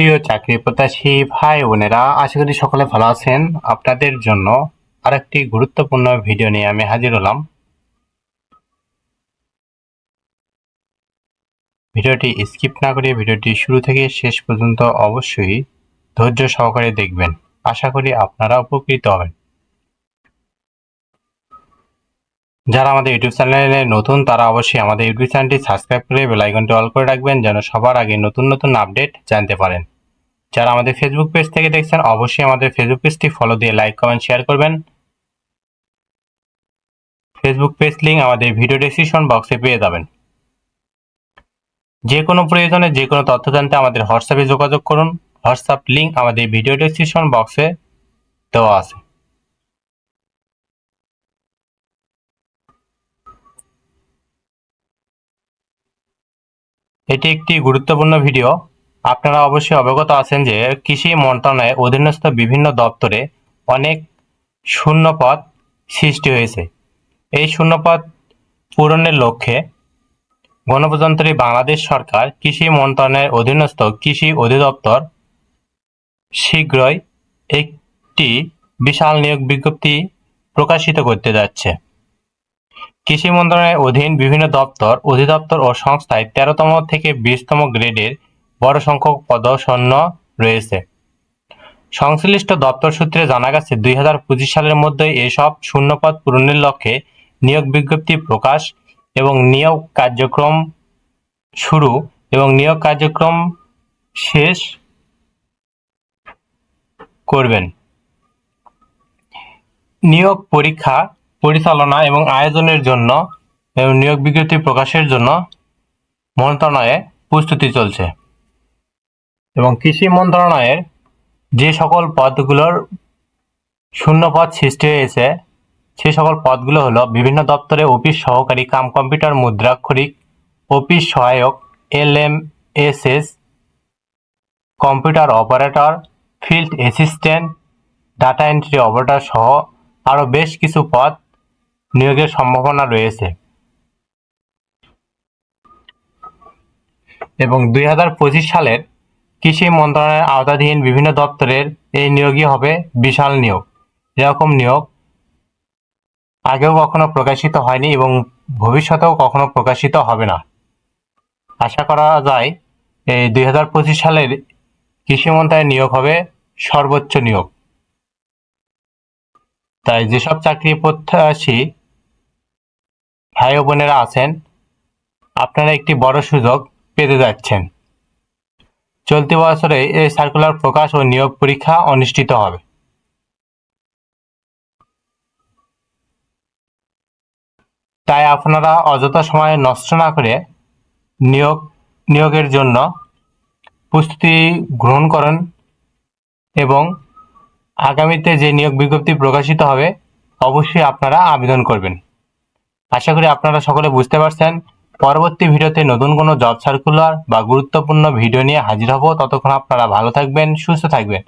প্রিয় চাকরি প্রত্যাশী ভাই বোনেরা, আশা করি সকলে ভালো আছেন। আপনাদের জন্য আরেকটি গুরুত্বপূর্ণ ভিডিও নিয়ে আমি হাজির হলাম। ভিডিওটি স্কিপ না করে ভিডিওটি শুরু থেকে শেষ পর্যন্ত অবশ্যই ধৈর্য সহকারে দেখবেন। আশা করি আপনারা উপকৃত হবেন। যারা আমাদের ইউটিউব চ্যানেলে নতুন তারা অবশ্যই আমাদের ইউটিউব চ্যানেলটি সাবস্ক্রাইব করে বেল আইকনটি অল করে রাখবেন, যেন সবার আগে নতুন নতুন আপডেট জানতে পারেন। যারা আমাদের ফেসবুক পেজ থেকে দেখছেন অবশ্যই আমাদের ফেসবুক পেজটি ফলো দিয়ে লাইক কমেন্ট শেয়ার করবেন। ফেসবুক পেজ লিংক আমাদের ভিডিও ডেসক্রিপশন বক্সে পেয়ে যাবেন। যে কোনো প্রয়োজনে যে কোনো তথ্য জানতে আমাদের হোয়াটসঅ্যাপে যোগাযোগ করুন। হোয়াটসঅ্যাপ লিংক আমাদের ভিডিও ডেসক্রিপশন বক্সে দেওয়া আছে। এটি একটি গুরুত্বপূর্ণ ভিডিও। আপনারা অবশ্যই অবগত আছেন যে কৃষি মন্ত্রণালয়ের অধীনস্থ বিভিন্ন দপ্তরে অনেক শূন্যপদ সৃষ্টি হয়েছে। এই শূন্যপদ পূরণের লক্ষ্যে গণপ্রজাতন্ত্রী বাংলাদেশ সরকার কৃষি মন্ত্রণালয়ের অধীনস্থ কৃষি অধিদপ্তর শীঘ্রই একটি বিশাল নিয়োগ বিজ্ঞপ্তি প্রকাশিত করতে যাচ্ছে। কৃষি মন্ত্রণালয়ের অধীন বিভিন্ন দপ্তর, অধিদপ্তর ও সংস্থায় ১৩তম থেকে ২০তম গ্রেডের বড় সংখ্যক পদশূন্য রয়েছে। সংশ্লিষ্ট দপ্তর সূত্রে জানা গেছে ২০২৫ সালের মধ্যে এসব শূন্যপদ পূরণের লক্ষ্যে নিয়োগ বিজ্ঞপ্তি প্রকাশ এবং নিয়োগ কার্যক্রম শুরু এবং নিয়োগ কার্যক্রম শেষ করবেন। নিয়োগ পরীক্ষা পরিচালনা এবং আয়োজনের জন্য এবং নিয়োগ বিজ্ঞপ্তি প্রকাশের জন্য মন্ত্রণালয়ে প্রস্তুতি চলছে। এবং কৃষি মন্ত্রণালয়ের যে সকল পদগুলোর শূন্যপদ সৃষ্টি হয়েছে সেই সকল পদগুলো হলো বিভিন্ন দপ্তরে অফিস সহকারী কাম কম্পিউটার মুদ্রাক্ষরিক, অফিস সহায়ক, LMSS, computer operator, field assistant, data entry operator সহ আরও বেশ কিছু পদ নিয়োগের সম্ভাবনা রয়েছে। এবং ২০২৫ সালের কৃষি মন্ত্রণালয়ের আওতাধীন বিভিন্ন দপ্তরের এই নিয়োগই হবে বিশাল নিয়োগ। এরকম নিয়োগ আগেও কখনো প্রকাশিত হয়নি এবং ভবিষ্যতেও কখনো প্রকাশিত হবে না। আশা করা যায় এই ২০২৫ সালের কৃষি মন্ত্রণালয়ের নিয়োগ হবে সর্বোচ্চ নিয়োগ। তাই যেসব চাকরি প্রত্যাশী ভাই ও বোনেরা আছেন, আপনারা একটি বড় সুযোগ পেতে যাচ্ছেন। চলতি বছরে এই সার্কুলার প্রকাশ ও নিয়োগ পরীক্ষা অনুষ্ঠিত হবে। তাই আপনারা অযথা সময় নষ্ট না করে নিয়োগের জন্য প্রস্তুতি গ্রহণ করুন এবং আগামীতে যে নিয়োগ বিজ্ঞপ্তি প্রকাশিত হবে অবশ্যই আপনারা আবেদন করবেন। আশা করি আপনারা সকলে বুঝতে পারছেন। পরবর্তী ভিডিওতে নতুন কোনো জব সার্কুলার বা গুরুত্বপূর্ণ ভিডিও নিয়ে হাজির হব। ততক্ষণ আপনারা ভালো থাকবেন, সুস্থ থাকবেন।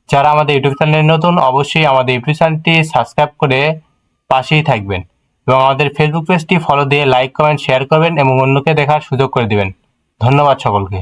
যারা আমাদের ইউটিউব চ্যানেলে নতুন অবশ্যই আমাদের ইউটিউব চ্যানেলটি সাবস্ক্রাইব করে পাশেই থাকবেন এবং আমাদের ফেসবুক পেজটি ফলো দিয়ে লাইক কমেন্ট শেয়ার করবেন এবং অন্যকে দেখার সুযোগ করে দিবেন। ধন্যবাদ সকলকে।